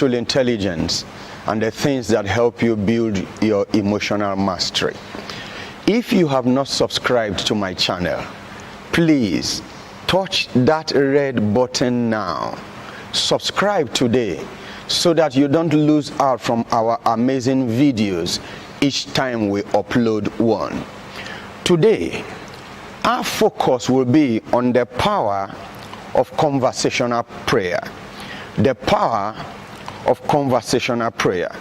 intelligence and the things that help you build your emotional mastery. If you have not subscribed to my channel, please touch that red button now. Subscribe today so that you don't lose out from our amazing videos each time we upload one. Today, our focus will be on the power of conversational prayer. The power of conversational prayer.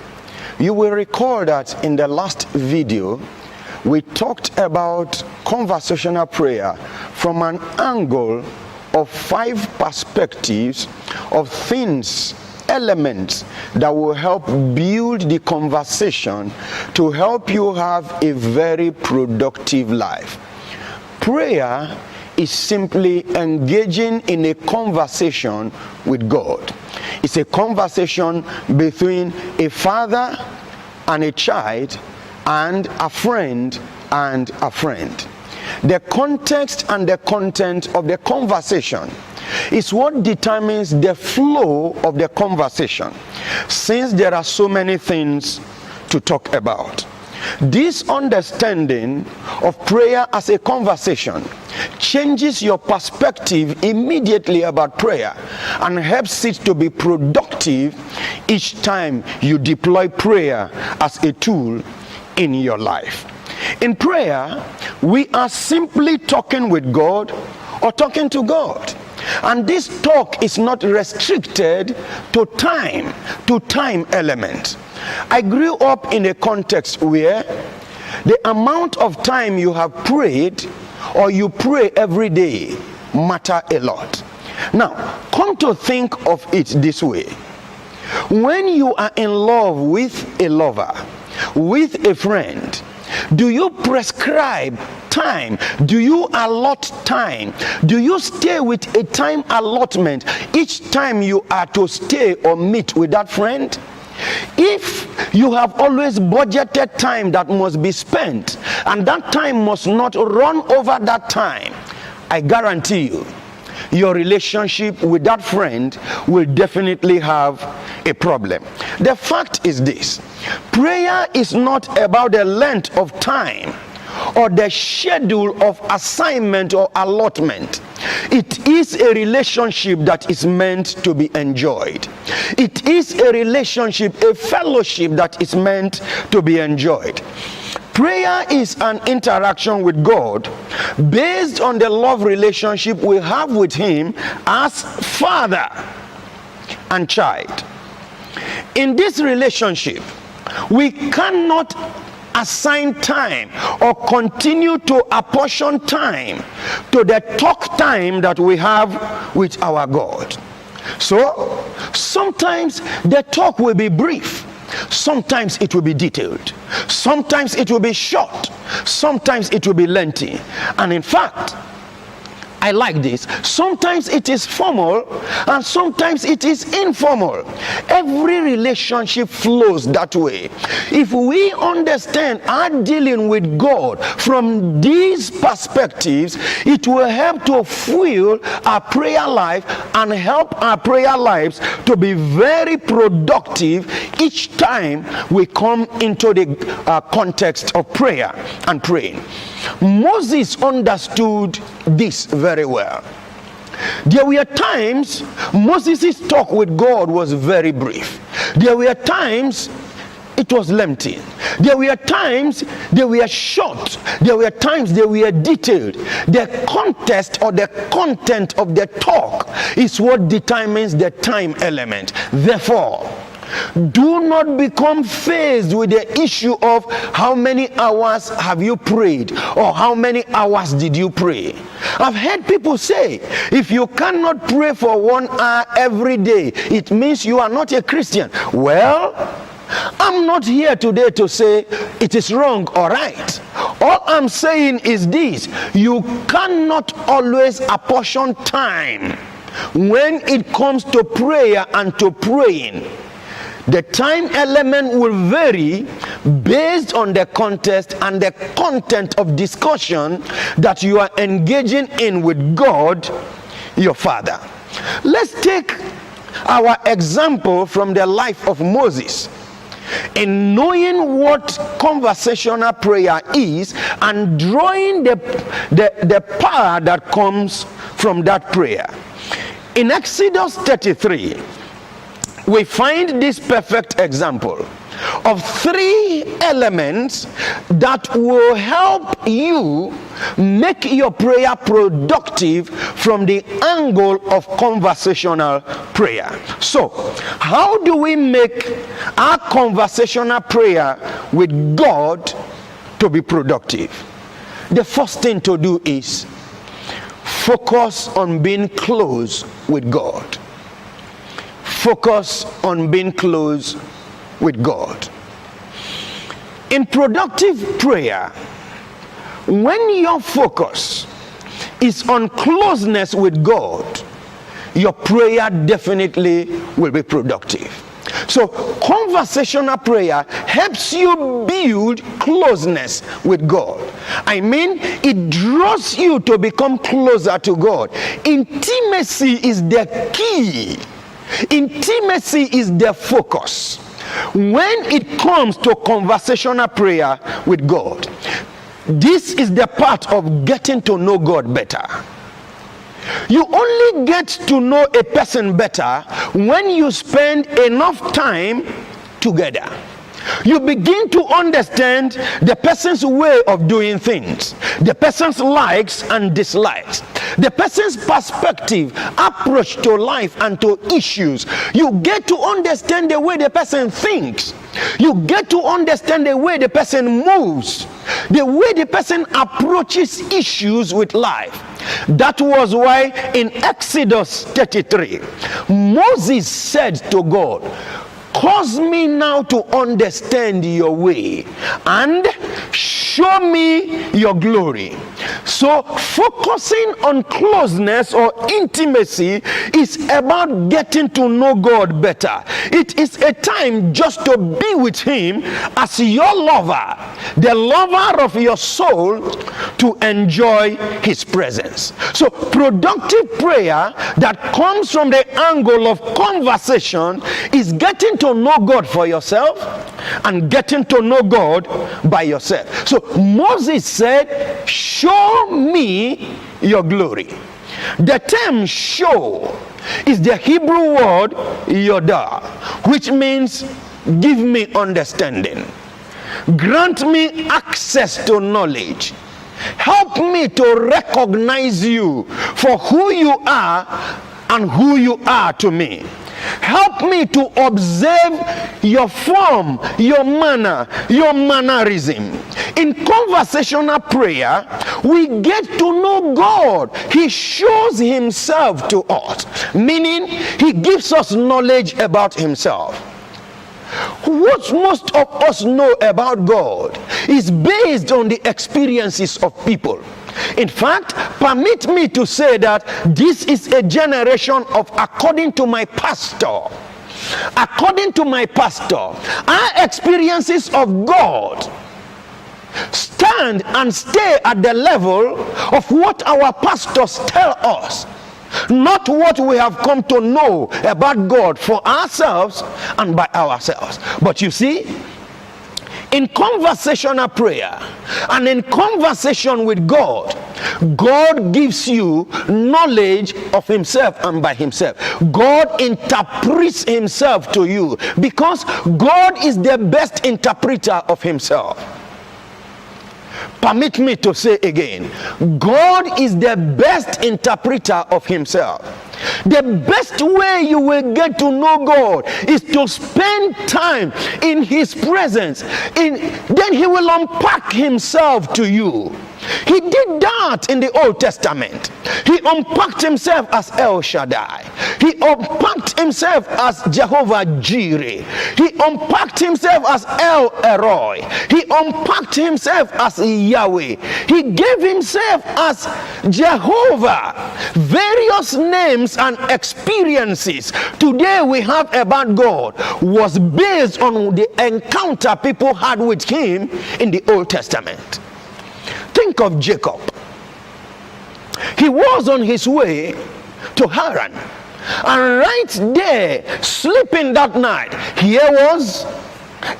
You will recall that in the last video, we talked about conversational prayer from an angle of 5 perspectives of things, elements that will help build the conversation to help you have a very productive life. Prayer is simply engaging in a conversation with God. It's a conversation between a father and a child, and a friend and a friend. The context and the content of the conversation is what determines the flow of the conversation, since there are so many things to talk about. This understanding of prayer as a conversation changes your perspective immediately about prayer and helps it to be productive each time you deploy prayer as a tool in your life. In prayer, we are simply talking with God or talking to God. And this talk is not restricted to time element. I grew up in a context where the amount of time you have prayed or you pray every day matter a lot. Now, come to think of it this way. When you are in love with a lover, with a friend, do you prescribe time? Do you allot time? Do you stay with a time allotment each time you are to stay or meet with that friend? If you have always budgeted time that must be spent and that time must not run over that time, I guarantee you, your relationship with that friend will definitely have a problem. The fact is this: prayer is not about the length of time or the schedule of assignment or allotment. It is a relationship that is meant to be enjoyed. It is a relationship, a fellowship that is meant to be enjoyed. Prayer is an interaction with God based on the love relationship we have with Him as Father and child. In this relationship, we cannot assign time or continue to apportion time to the talk time that we have with our God. So, sometimes the talk will be brief. Sometimes it will be detailed. Sometimes it will be short. Sometimes it will be lengthy. And in fact, I like this. Sometimes it is formal and sometimes it is informal. Every relationship flows that way. If we understand our dealing with God from these perspectives, it will help to fuel our prayer life and help our prayer lives to be very productive each time we come into the context of prayer and praying. Moses understood this very well. There were times Moses' talk with God was very brief. There were times it was lengthy. There were times they were short. There were times they were detailed. The context or the content of the talk is what determines the time element. Therefore, do not become faced with the issue of how many hours have you prayed or how many hours did you pray. I've heard people say, if you cannot pray for 1 hour every day, it means you are not a Christian. Well, I'm not here today to say it is wrong or right. All I'm saying is this: you cannot always apportion time when it comes to prayer and to praying. The time element will vary based on the context and the content of discussion that you are engaging in with God, your Father. Let's take our example from the life of Moses in knowing what conversational prayer is and drawing the power that comes from that prayer. In Exodus 33, we find this perfect example of 3 elements that will help you make your prayer productive from the angle of conversational prayer. So, how do we make our conversational prayer with God to be productive? The first thing to do is focus on being close with God. Focus on being close with God. In productive prayer, when your focus is on closeness with God, your prayer definitely will be productive. So conversational prayer helps you build closeness with God. I mean, it draws you to become closer to God. Intimacy is the key. Intimacy is the focus when it comes to conversational prayer with God. This is the part of getting to know God better. You only get to know a person better when you spend enough time together. You begin to understand the person's way of doing things, the person's likes and dislikes, the person's perspective, approach to life and to issues. You get to understand the way the person thinks. You get to understand the way the person moves, the way the person approaches issues with life. That was why in Exodus 33, Moses said to God, "Cause me now to understand your way and show me your glory." So focusing on closeness or intimacy is about getting to know God better. It is a time just to be with him as your lover, the lover of your soul, to enjoy his presence. So productive prayer that comes from the angle of conversation is getting to know God for yourself and getting to know God by yourself. So Moses said, "Show me your glory." The term "show" is the Hebrew word yodah, which means give me understanding, grant me access to knowledge, help me to recognize you for who you are and who you are to me. Help me to observe your form, your manner, your mannerism. In conversational prayer, we get to know God. He shows himself to us, meaning he gives us knowledge about himself. What most of us know about God is based on the experiences of people. In fact, permit me to say that this is a generation of, according to my pastor, our experiences of God stand and stay at the level of what our pastors tell us, not what we have come to know about God for ourselves and by ourselves. But you see, in conversational prayer and in conversation with God, God gives you knowledge of himself and by himself. God interprets himself to you because God is the best interpreter of himself. Permit me to say again, God is the best interpreter of himself. The best way you will get to know God is to spend time in his presence. Then he will unpack himself to you. He did that in the Old Testament. He unpacked himself as El Shaddai. He unpacked himself as Jehovah Jireh. He unpacked himself as El Eroi. He unpacked himself as Yahweh. He gave himself as Jehovah. Various names and experiences today we have about God was based on the encounter people had with him in the Old Testament. Think of Jacob. He was on his way to Haran And right there, sleeping that night, here was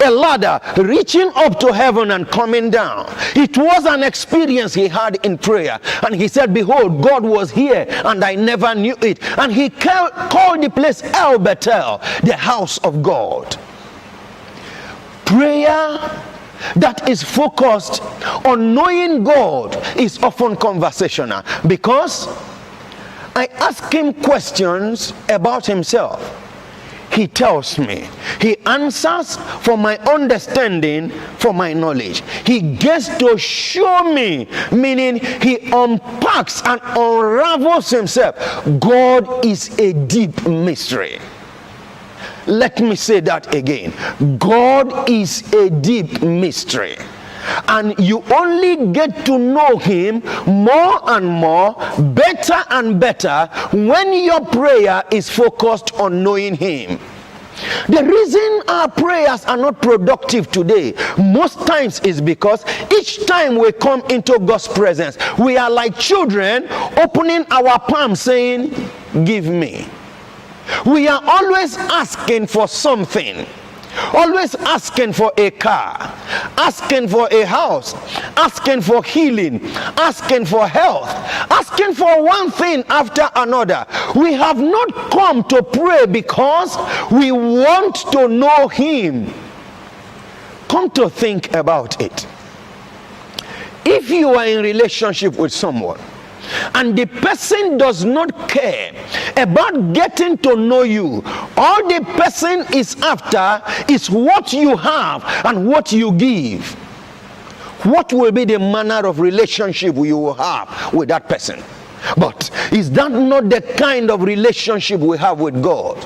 a ladder reaching up to heaven and coming down. It was an experience he had in prayer. And he said, behold, God was here and I never knew it. And he called the place El Bethel, the house of God. Prayer that is focused on knowing God is often conversational, because I ask him questions about himself. He tells me. He answers for my understanding, for my knowledge. He gets to show me, meaning he unpacks and unravels himself. God is a deep mystery. Let me say that again. God is a deep mystery. And you only get to know him more and more, better and better, when your prayer is focused on knowing him. The reason our prayers are not productive today most times is because each time we come into God's presence, we are like children opening our palm saying, give me. We are always asking for something. Always asking for a car, asking for a house, asking for healing, asking for health, asking for one thing after another. We have not come to pray because we want to know him. Come to think about it. If you are in relationship with someone and the person does not care about getting to know you, all the person is after is what you have and what you give, what will be the manner of relationship you will have with that person? But is that not the kind of relationship we have with God?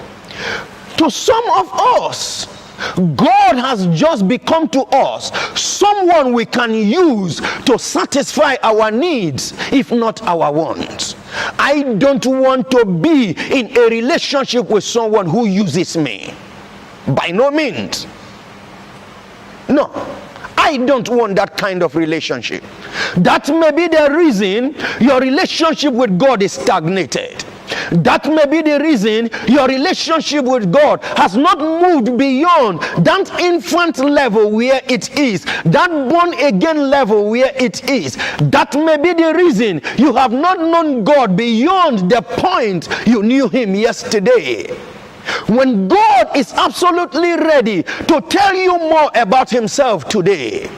To some of us, God has just become to us someone we can use to satisfy our needs, if not our wants. I don't want to be in a relationship with someone who uses me. By no means. No. I don't want that kind of relationship. That may be the reason your relationship with God is stagnated. That may be the reason your relationship with God has not moved beyond that infant level where it is, that born again level where it is. That may be the reason you have not known God beyond the point you knew him yesterday. When God is absolutely ready to tell you more about himself today.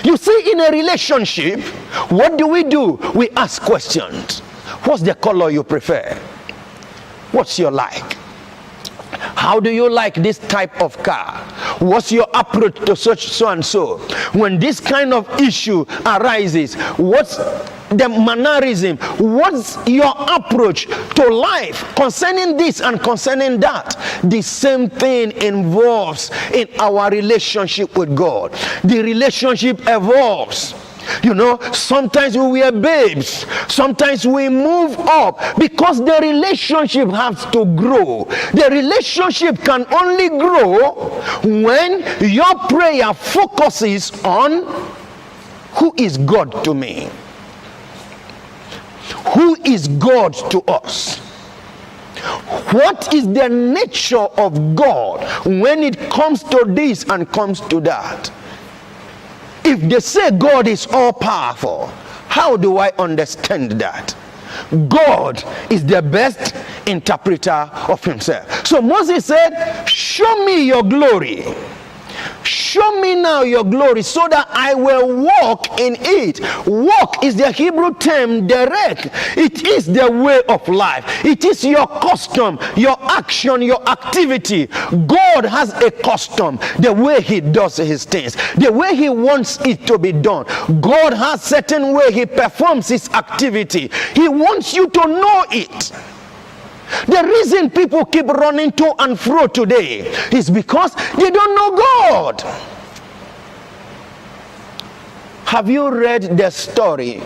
You see, in a relationship, what do? We ask questions. What's the color you prefer? What's your like? How do you like this type of car? What's your approach to such so and so? When this kind of issue arises, what's the mannerism? What's your approach to life concerning this and concerning that? The same thing involves in our relationship with God. The relationship evolves. You know, sometimes we are babes, sometimes we move up because the relationship has to grow. The relationship can only grow when your prayer focuses on who is God to me. Who is God to us? What is the nature of God when it comes to this and comes to that? If they say God is all powerful, how do I understand that? God is the best interpreter of himself. So Moses said, show me your glory. Show me now your glory so that I will walk in it. Walk is the Hebrew term derek. It is the way of life. It is your custom, your action, your activity. God has a custom, the way he does his things, the way he wants it to be done. God has certain way he performs his activity. He wants you to know it. The reason people keep running to and fro today is because they don't know God. Have you read the story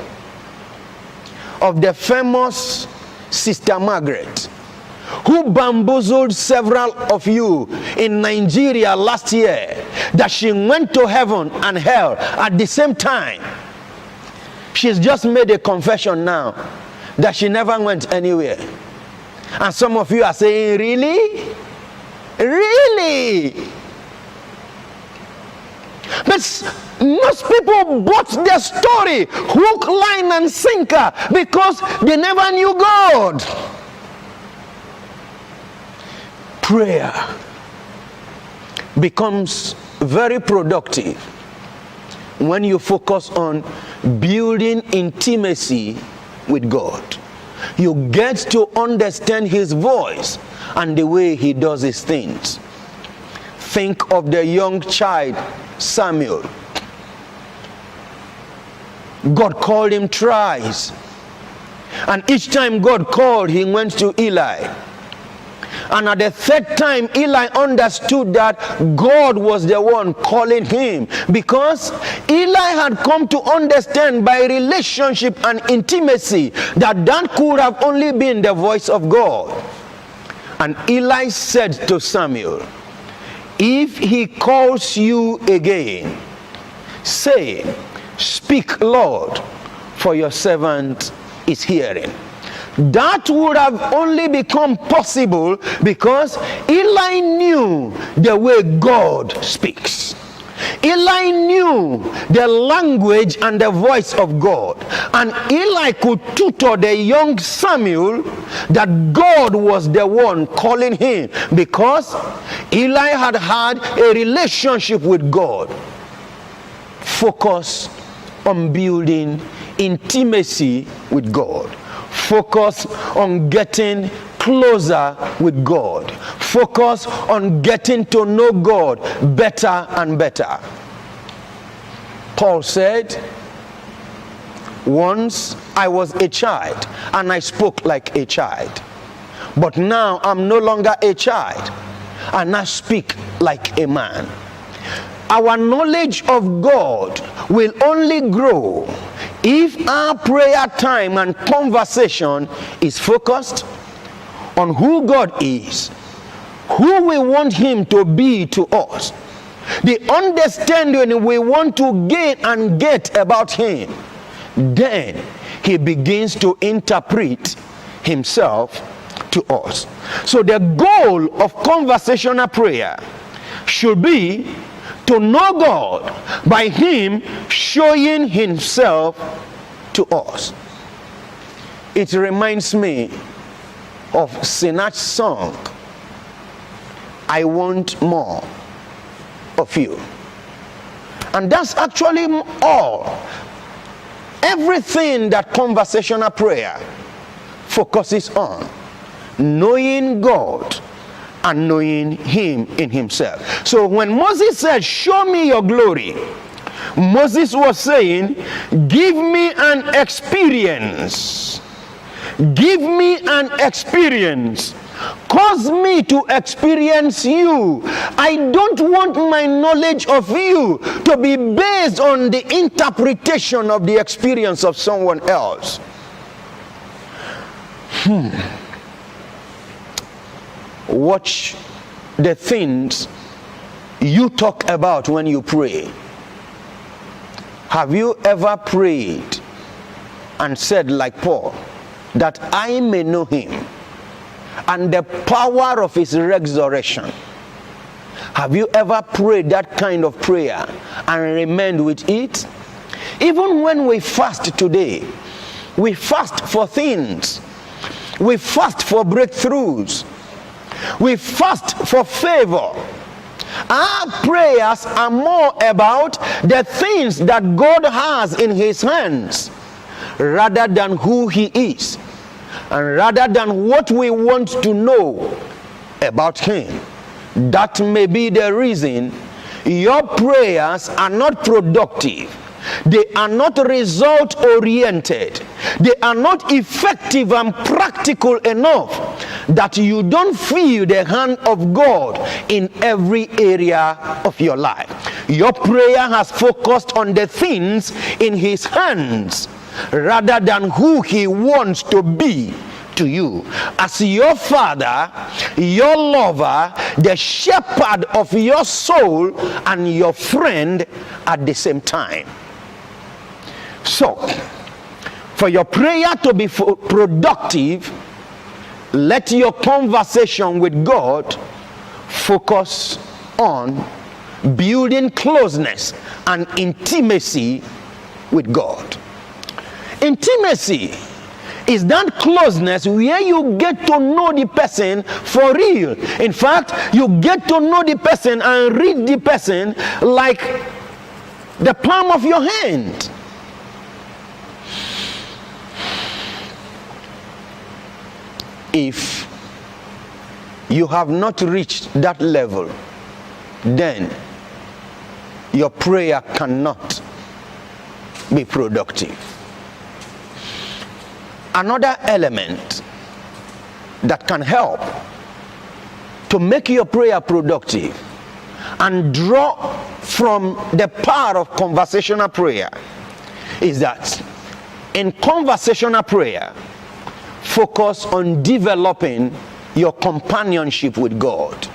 of the famous Sister Margaret, who bamboozled several of you in Nigeria last year, that she went to heaven and hell at the same time? She's just made a confession now that she never went anywhere. And some of you are saying, really? Really? But most people bought the story hook, line, and sinker because they never knew God. Prayer becomes very productive when you focus on building intimacy with God. You get to understand His voice and the way He does His things. Think of the young child Samuel. God called him thrice, and each time God called, he went to Eli. And at the third time, Eli understood that God was the one calling him, because Eli had come to understand by relationship and intimacy that could have only been the voice of God. And Eli said to Samuel, if he calls you again, say, speak, Lord, for your servant is hearing. That would have only become possible because Eli knew the way God speaks. Eli knew the language and the voice of God. And Eli could tutor the young Samuel that God was the one calling him, because Eli had had a relationship with God. Focus on building intimacy with God. Focus on getting closer with God. Focus on getting to know God better and better. Paul said, once I was a child and I spoke like a child, but now I'm no longer a child and I speak like a man. Our knowledge of God will only grow if our prayer time and conversation is focused on who God is, who we want Him to be to us, the understanding we want to gain and get about Him. Then He begins to interpret Himself to us. So the goal of conversational prayer should be to know God by Him showing Himself to us. It reminds me of Sinach's song, I Want More of You. And that's actually all. Everything that conversational prayer focuses on, knowing God and knowing Him in Himself. So when Moses said, show me your glory, Moses was saying, give me an experience. Give me an experience. Cause me to experience you. I don't want my knowledge of you to be based on the interpretation of the experience of someone else. Watch the things you talk about when you pray. Have you ever prayed and said like Paul, that I may know Him and the power of His resurrection? Have you ever prayed that kind of prayer and remained with it? Even when we fast today, we fast for things. We fast for breakthroughs. We fast for favor. Our prayers are more about the things that God has in His hands, rather than who He is, and rather than what we want to know about Him. That may be the reason your prayers are not productive. They are not result oriented. They are not effective and practical enough that you don't feel the hand of God in every area of your life. Your prayer has focused on the things in His hands rather than who He wants to be to you as your Father, your lover, the shepherd of your soul, and your friend at the same time. So, for your prayer to be productive, let your conversation with God focus on building closeness and intimacy with God. Intimacy is that closeness where you get to know the person for real. In fact, you get to know the person and read the person like the palm of your hand. If you have not reached that level, then your prayer cannot be productive. Another element that can help to make your prayer productive and draw from the power of conversational prayer is that in conversational prayer, focus on developing your companionship with God.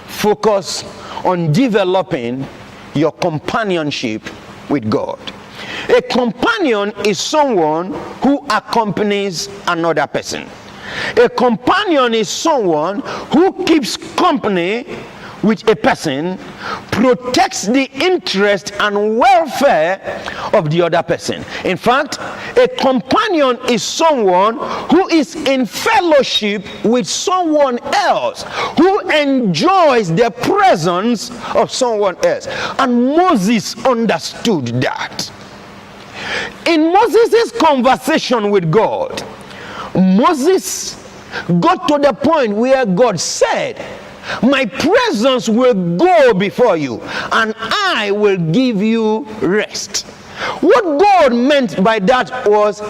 Focus on developing your companionship with God. A companion is someone who accompanies another person. A companion is someone who keeps company with a person, protects the interest and welfare of the other person. In fact, a companion is someone who is in fellowship with someone else, who enjoys the presence of someone else. And Moses understood that. In Moses' conversation with God, Moses got to the point where God said, my presence will go before you and I will give you rest. What God meant by that was,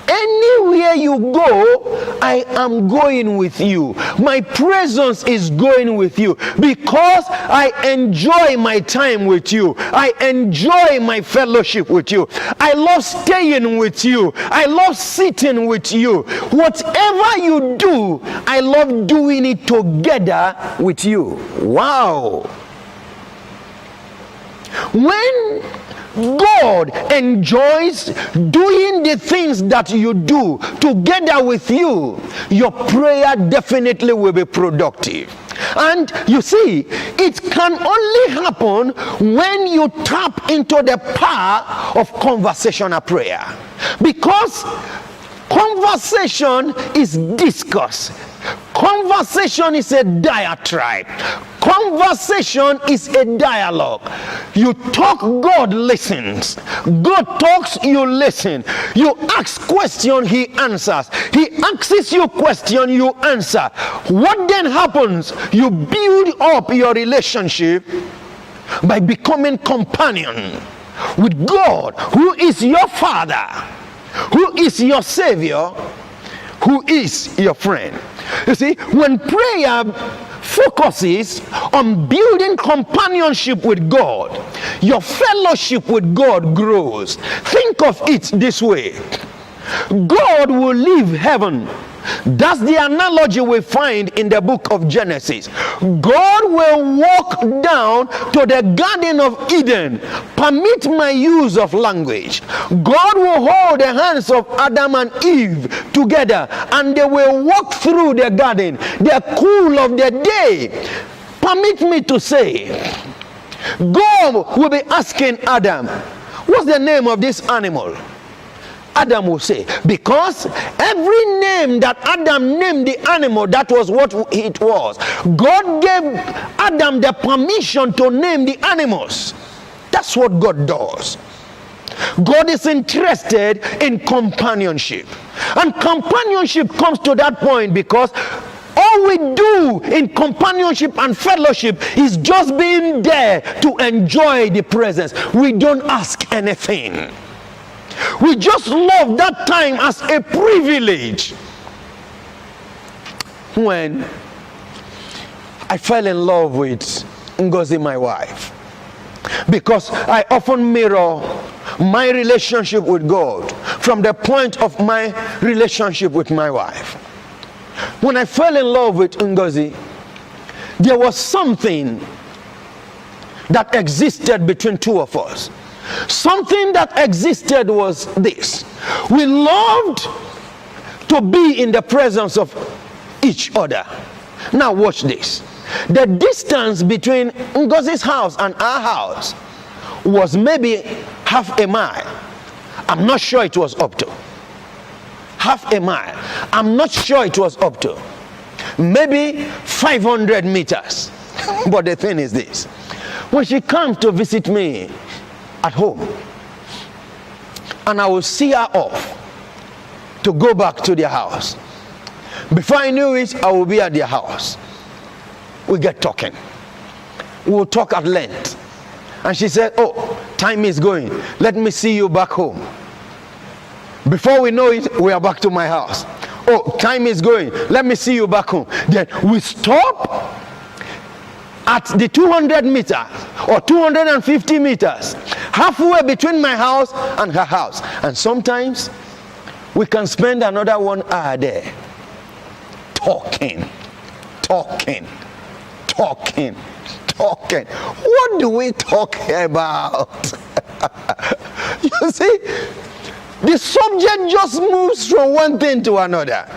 anywhere you go, I am going with you. My presence is going with you because I enjoy my time with you. I enjoy my fellowship with you. I love staying with you. I love sitting with you. Whatever you do, I love doing it together with you. Wow. When God enjoys doing the things that you do together with you, your prayer definitely will be productive. And you see, it can only happen when you tap into the power of conversational prayer. Because conversation is discourse. Conversation is a diatribe. Conversation is a dialogue. You talk, God listens. God talks, you listen. You ask question, he answers. He asks you question, you answer. What then happens? You build up your relationship by becoming companion with God, who is your Father, who is your Savior, who is your friend. You see, when prayer focuses on building companionship with God, your fellowship with God grows. Think of it this way. God will leave heaven. That's the analogy we find in the book of Genesis. God will walk down to the Garden of Eden. Permit my use of language. God will hold the hands of Adam and Eve together and they will walk through the garden, the cool of the day. Permit me to say, God will be asking Adam, what's the name of this animal? Adam will say, because every name that Adam named the animal, that was what it was. God gave Adam the permission to name the animals. That's what God does. God is interested in companionship. And companionship comes to that point because all we do in companionship and fellowship is just being there to enjoy the presence. We don't ask anything. We just love that time as a privilege. When I fell in love with Ngozi, my wife, because I often mirror my relationship with God from the point of my relationship with my wife. When I fell in love with Ngozi, there was something that existed between two of us. Something that existed was this. We loved to be in the presence of each other. Now watch this. The distance between Ngozi's house and our house was maybe half a mile. I'm not sure it was up to. Half a mile. I'm not sure it was up to. Maybe 500 meters. But the thing is this. When she comes to visit me at home, and I will see her off to go back to their house, before I knew it, I will be at their house. We get talking. We'll talk at length. And she said, oh, time is going. Let me see you back home. Before we know it, we are back to my house. Oh, time is going. Let me see you back home. Then we stop at the 200 meters or 250 meters, halfway between my house and her house. And sometimes we can spend another 1 hour there talking. What do we talk about? You see, the subject just moves from one thing to another.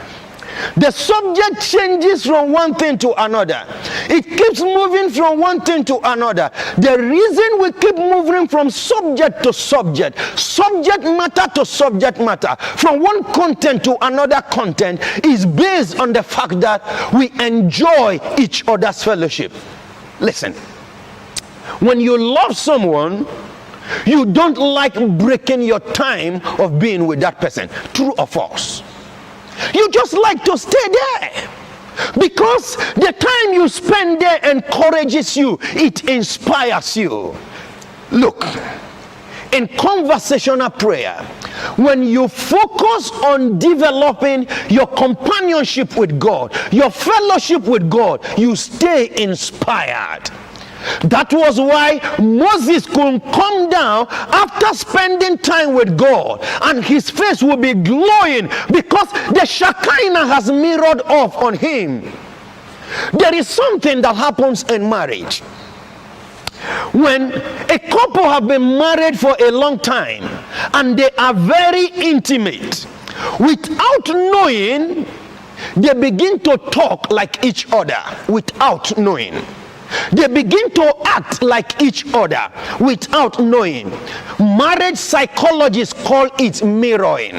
The subject changes from one thing to another. It keeps moving from one thing to another. The reason we keep moving from subject to subject matter to subject matter, from one content to another content, is based on the fact that we enjoy each other's fellowship. Listen, when you love someone, you don't like breaking your time of being with that person. True or false? You just like to stay there because the time you spend there encourages you, it inspires you. Look, in conversational prayer, when you focus on developing your companionship with God, your fellowship with God, you stay inspired. That was why Moses could come down after spending time with God and his face will be glowing because the Shekinah has mirrored off on him. There is something that happens in marriage. When a couple have been married for a long time and they are very intimate, without knowing, they begin to talk like each other without knowing. They begin to act like each other without knowing. Marriage psychologists call it mirroring,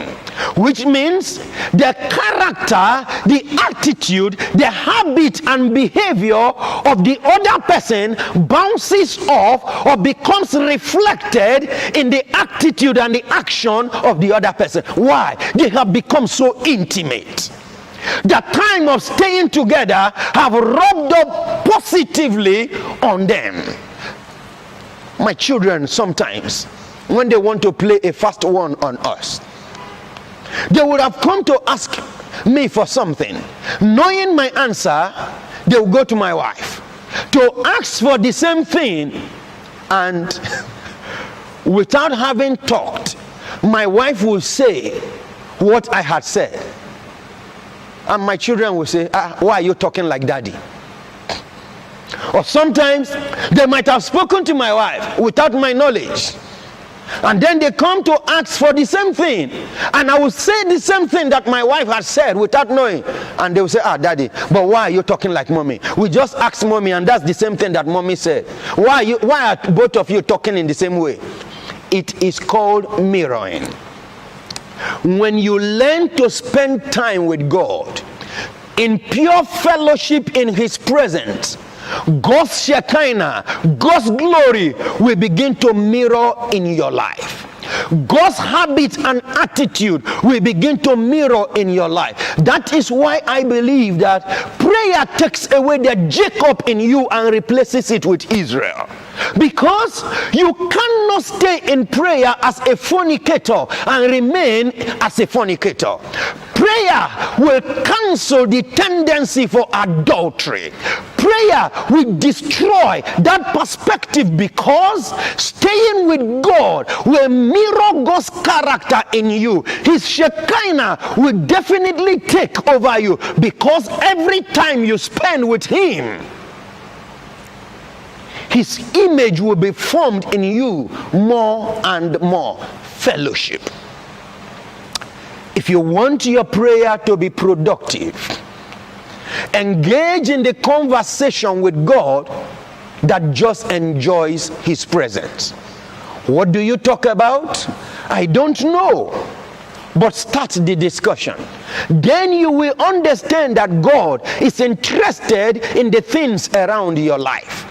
which means the character, the attitude, the habit and behavior of the other person bounces off or becomes reflected in the attitude and the action of the other person. Why? They have become so intimate. The time of staying together have rubbed up positively on them. My children sometimes, when they want to play a fast one on us, they would have come to ask me for something. Knowing my answer, they will go to my wife to ask for the same thing, and without having talked, my wife will say what I had said. And my children will say, why are you talking like daddy? Or sometimes they might have spoken to my wife without my knowledge. And then they come to ask for the same thing. And I will say the same thing that my wife has said without knowing. And they will say, daddy, but why are you talking like mommy? We just asked mommy and that's the same thing that mommy said. Why are both of you talking in the same way? It is called mirroring. When you learn to spend time with God in pure fellowship in his presence, God's Shekinah, God's glory will begin to mirror in your life. God's habit and attitude will begin to mirror in your life. That is why I believe that prayer takes away the Jacob in you and replaces it with Israel. Because you cannot stay in prayer as a fornicator and remain as a fornicator. Prayer will cancel the tendency for adultery. Prayer will destroy that perspective because staying with God will mirror God's character in you. His Shekinah will definitely take over you because every time you spend with him, his image will be formed in you more and more. Fellowship. If you want your prayer to be productive, Engage in the conversation with God that just enjoys his presence. What do you talk about? I don't know. But start the discussion. Then you will understand that God is interested in the things around your life.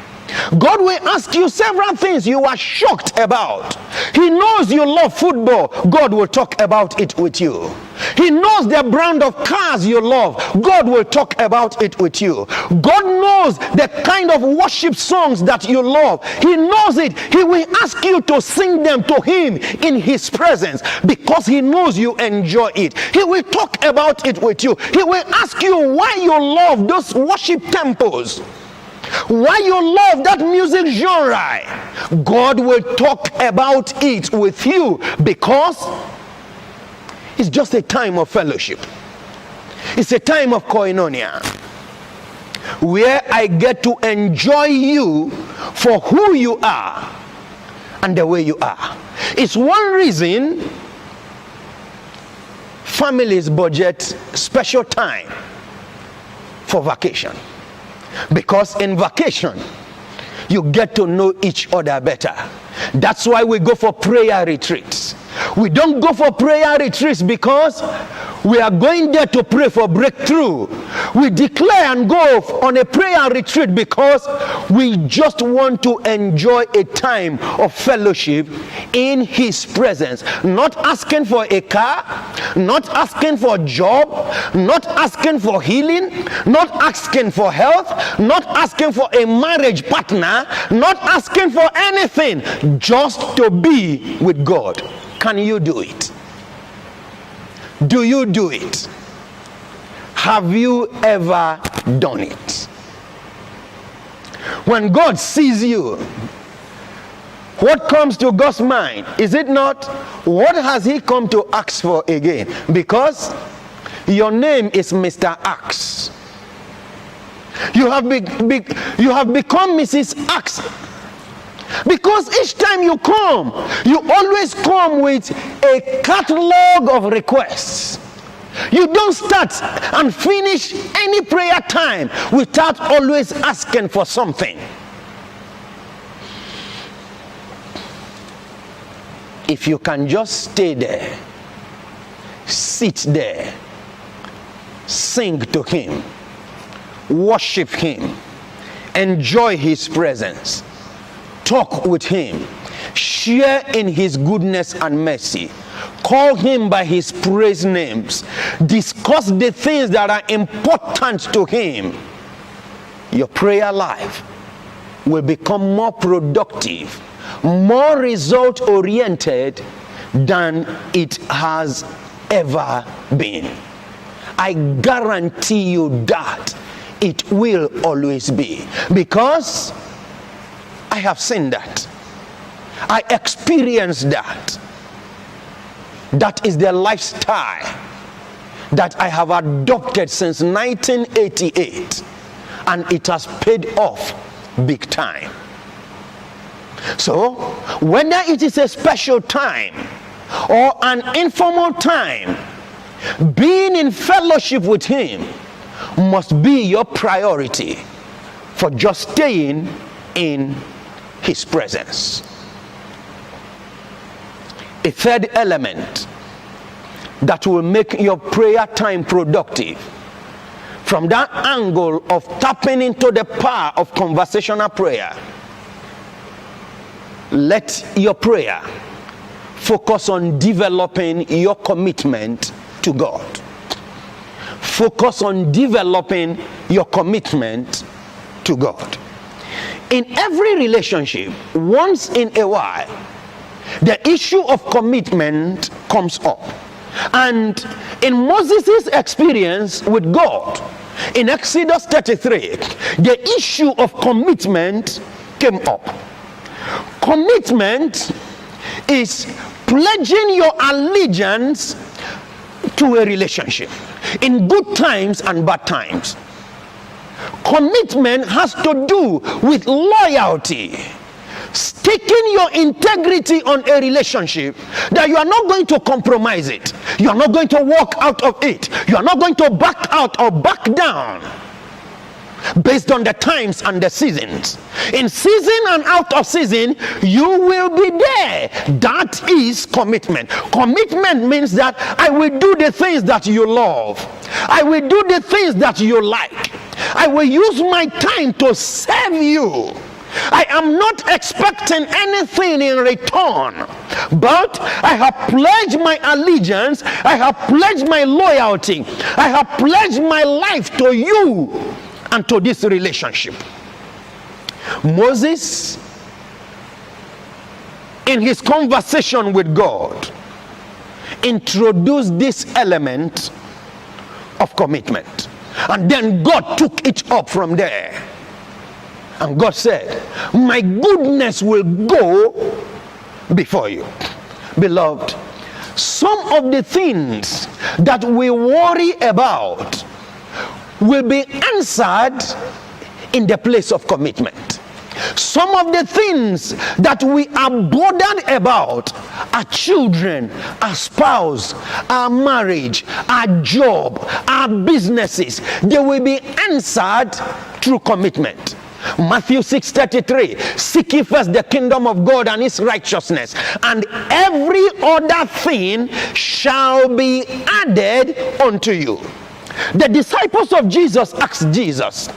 God will ask you several things you are shocked about. He knows you love football. God will talk about it with you. He knows the brand of cars you love. God will talk about it with you. God knows the kind of worship songs that you love. He knows it. He will ask you to sing them to him in his presence because he knows you enjoy it. He will talk about it with you. He will ask you why you love those worship temples, why you love that music genre. God will talk about it with you because it's just a time of fellowship. It's a time of koinonia where I get to enjoy you for who you are and the way you are. It's one reason families budget special time for vacation. Because in vacation, you get to know each other better. That's why we go for prayer retreats. We don't go for prayer retreats because we are going there to pray for breakthrough. We declare and go on a prayer retreat because we just want to enjoy a time of fellowship in his presence. Not asking for a car, not asking for a job, not asking for healing, not asking for health, not asking for a marriage partner, not asking for anything, just to be with God. Can you do it? Do you do it? Have you ever done it? When God sees you, what comes to God's mind? Is it not, what has he come to ask for again? Because your name is Mr. Axe. You have become Mrs. Axe. Because each time you come, you always come with a catalog of requests. You don't start and finish any prayer time without always asking for something. If you can just stay there, sit there, sing to him, worship him, enjoy his presence, talk with him, share in his goodness and mercy, call him by his praise names, discuss the things that are important to him, your prayer life will become more productive, more result oriented than it has ever been. I guarantee you that it will always be, because I have seen that. I experienced that. That is the lifestyle that I have adopted since 1988, and it has paid off big time. So, whether it is a special time or an informal time, being in fellowship with him must be your priority for just staying in his presence. A third element that will make your prayer time productive, from that angle of tapping into the power of conversational prayer, let your prayer focus on developing your commitment to God. Focus on developing your commitment to God. In every relationship, once in a while, the issue of commitment comes up. And in Moses' experience with God, in Exodus 33, the issue of commitment came up. Commitment is pledging your allegiance to a relationship in good times and bad times. Commitment has to do with loyalty, staking your integrity on a relationship, that you are not going to compromise it, you are not going to walk out of it, you are not going to back out or back down. based on the times and the seasons. In season and out of season, you will be there. That is commitment. Commitment means that I will do the things that you love. I will do the things that you like. I will use my time to serve you. I am not expecting anything in return, but I have pledged my allegiance, I have pledged my loyalty, I have pledged my life to you and to this relationship. Moses, in his conversation with God, introduced this element of commitment, and then God took it up from there. And God said, my goodness will go before you. Beloved, some of the things that we worry about will be answered in the place of commitment. Some of the things that we are bothered about, our children, our spouse, our marriage, our job, our businesses, they will be answered through commitment. Matthew 6:33, seek ye first the kingdom of God and his righteousness, and every other thing shall be added unto you. The disciples of Jesus asked Jesus,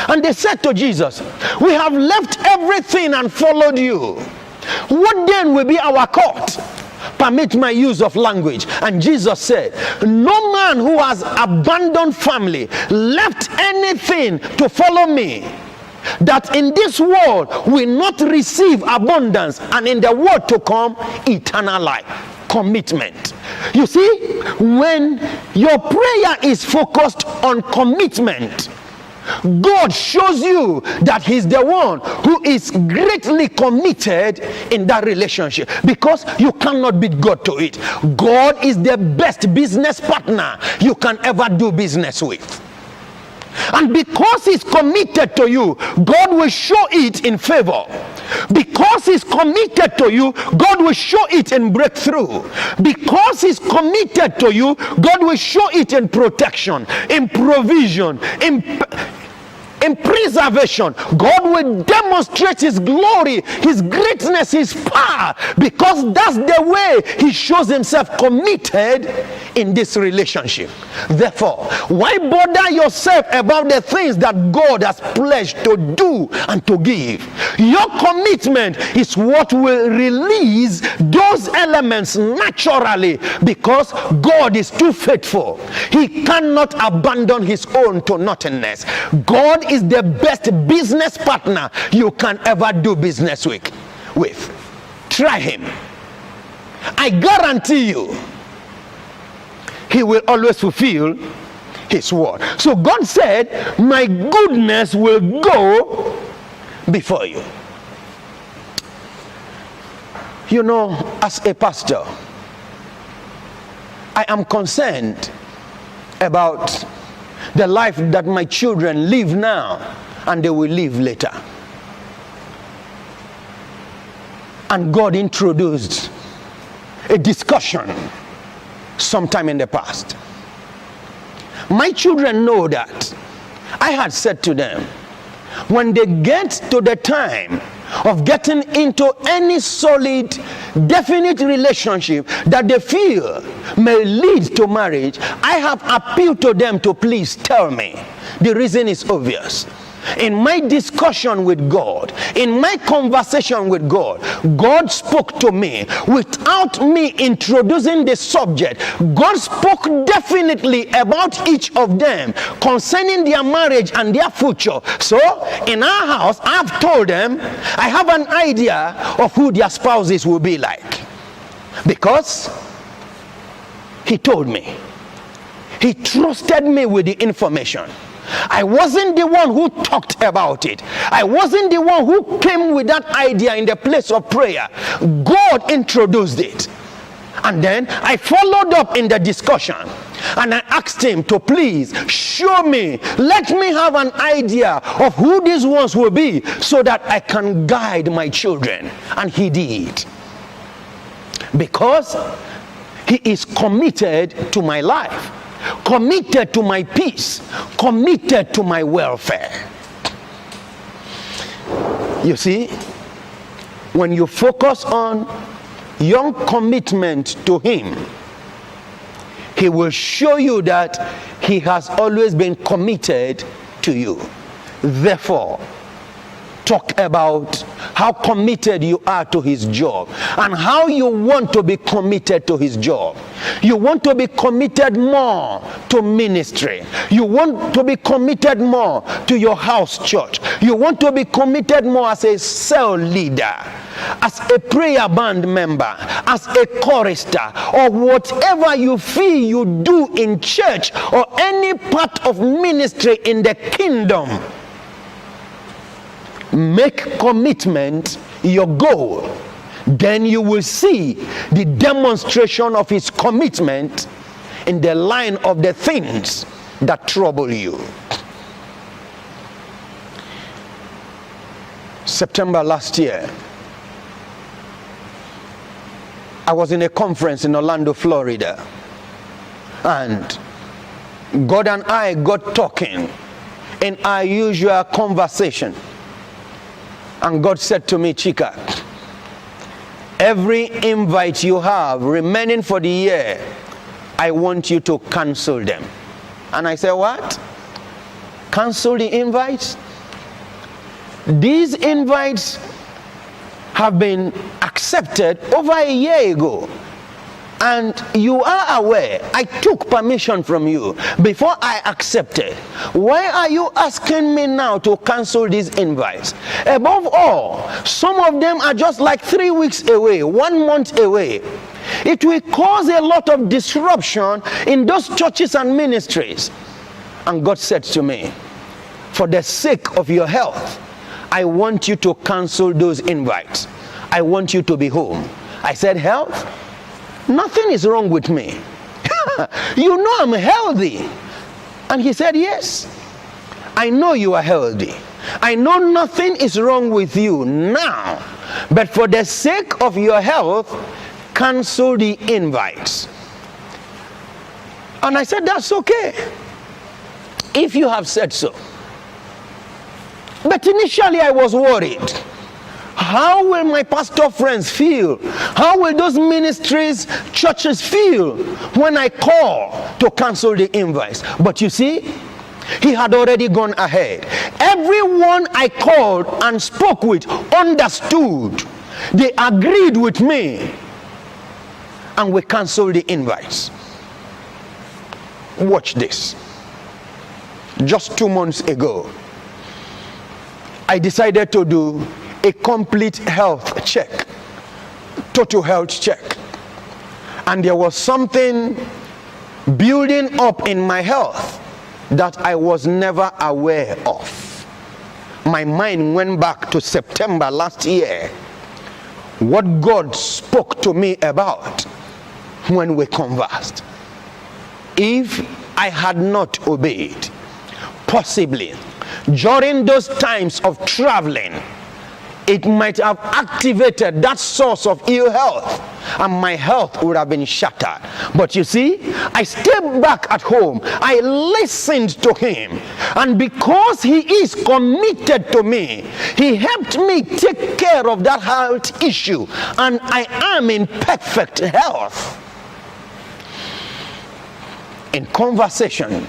and they said to Jesus, we have left everything and followed you. What then will be our court? Permit my use of language. And Jesus said, no man who has abandoned family, left anything to follow me, that in this world will not receive abundance, and in the world to come eternal life. Commitment. You see, when your prayer is focused on commitment, God shows you that he's the one who is greatly committed in that relationship, because you cannot beat God to it. God is the best business partner you can ever do business with. And because he's committed to you, God will show it in favor. Because he's committed to you, God will show it in breakthrough. Because he's committed to you, God will show it in protection, in provision, in preservation. God will demonstrate his glory, his greatness, his power, because that's the way he shows himself committed in this relationship. Therefore, why bother yourself about the things that God has pledged to do and to give? Your commitment is what will release those elements naturally, because God is too faithful. He cannot abandon his own to nothingness. God is the best business partner you can ever do business with. Try him. I guarantee you, he will always fulfill his word. So God said, my goodness will go before you. You know, as a pastor, I am concerned about the life that my children live now and they will live later. And God introduced a discussion sometime in the past. My children know that I had said to them, when they get to the time of getting into any solid, definite relationship that they feel may lead to marriage, I have appealed to them to please tell me. The reason is obvious. In my discussion with God, in my conversation with God, God spoke to me without me introducing the subject. God spoke definitely about each of them concerning their marriage and their future. So in our house, I've told them I have an idea of who their spouses will be like, because he told me. He trusted me with the information. I wasn't the one who talked about it. I wasn't the one who came with that idea in the place of prayer. God introduced it. And then I followed up in the discussion, and I asked him to please show me, let me have an idea of who these ones will be, so that I can guide my children. And he did. Because he is committed to my life. committed to my peace, committed to my welfare. You see, when you focus on your commitment to him, he will show you that he has always been committed to you. Therefore, talk about how committed you are to his job and how you want to be committed to his job. You want to be committed more to ministry. You want to be committed more to your house church. You want to be committed more as a cell leader, as a prayer band member, as a chorister, or whatever you feel you do in church or any part of ministry in the kingdom. Make commitment your goal. Then you will see the demonstration of his commitment in the line of the things that trouble you. September last year, I was in a conference in Orlando, Florida, and God and I got talking in our usual conversation. And God said to me, Chika, every invite you have remaining for the year, I want you to cancel them. And I said, what? Cancel the invites? These invites have been accepted over a year ago. And you are aware, I took permission from you before I accepted. Why are you asking me now to cancel these invites? Above all, some of them are just like 3 weeks away, 1 month away. It will cause a lot of disruption in those churches and ministries. And God said to me, for the sake of your health, I want you to cancel those invites. I want you to be home. I said, health? Nothing is wrong with me. You know I'm healthy. And he said, yes, I know you are healthy. I know nothing is wrong with you now. But for the sake of your health, cancel the invites. And I said, that's okay, if you have said so. But initially I was worried. How will my pastor friends feel? How will those ministries, churches feel when I call to cancel the invites? But you see, he had already gone ahead. Everyone I called and spoke with understood. They agreed with me. And we canceled the invites. Watch this. Just 2 months ago, I decided to do a complete health check, total health check. And there was something building up in my health that I was never aware of. My mind went back to September last year, what God spoke to me about when we conversed. If I had not obeyed, possibly during those times of traveling, it might have activated that source of ill health and my health would have been shattered. But you see, I stayed back at home. I listened to him, and because he is committed to me, he helped me take care of that health issue, and I am in perfect health. In conversation,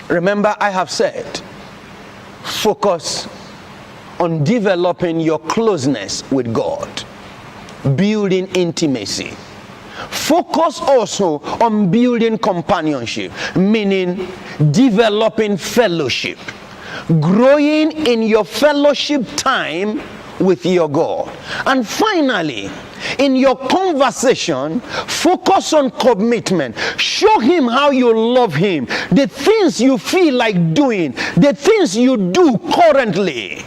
remember I have said, focus on developing your closeness with God, building intimacy. Focus also on building companionship, meaning developing fellowship, growing in your fellowship time with your God. And finally, in your conversation, focus on commitment. Show him how you love him, the things you feel like doing, the things you do currently,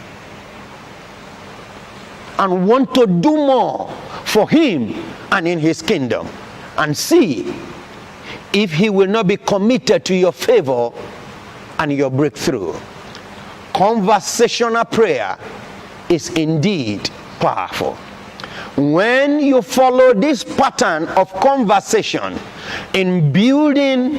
and want to do more for him and in his kingdom, and see if he will not be committed to your favor and your breakthrough. Conversational prayer is indeed powerful. When you follow this pattern of conversation in building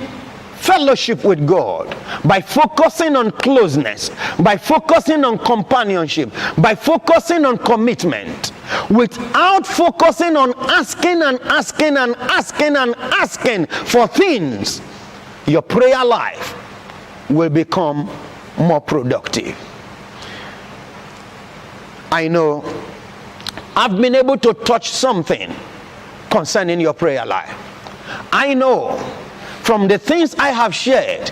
fellowship with God, by focusing on closeness, by focusing on companionship, by focusing on commitment, without focusing on asking and asking and asking and asking for things, your prayer life will become more productive. I know I've been able to touch something concerning your prayer life. I know from the things I have shared,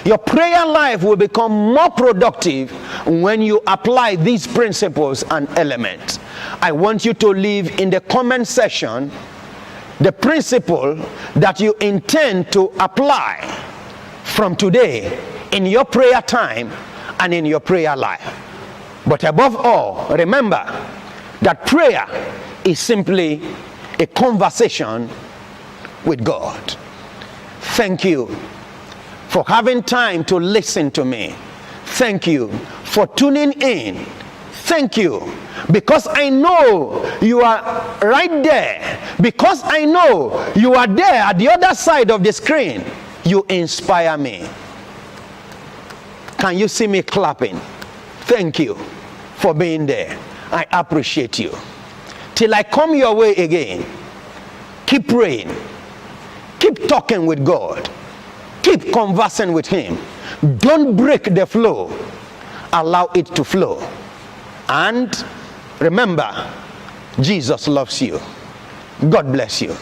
your prayer life will become more productive when you apply these principles and elements. I want you to leave in the comment section the principle that you intend to apply from today in your prayer time and in your prayer life. But above all, remember that prayer is simply a conversation with God. Thank you for having time to listen to me. Thank you for tuning in. Thank you because I know you are right there. Because I know you are there at the other side of the screen. You inspire me. Can you see me clapping? Thank you for being there. I appreciate you. Till I come your way again, keep praying. Keep talking with God. Keep conversing with Him. Don't break the flow. Allow it to flow. And remember, Jesus loves you. God bless you.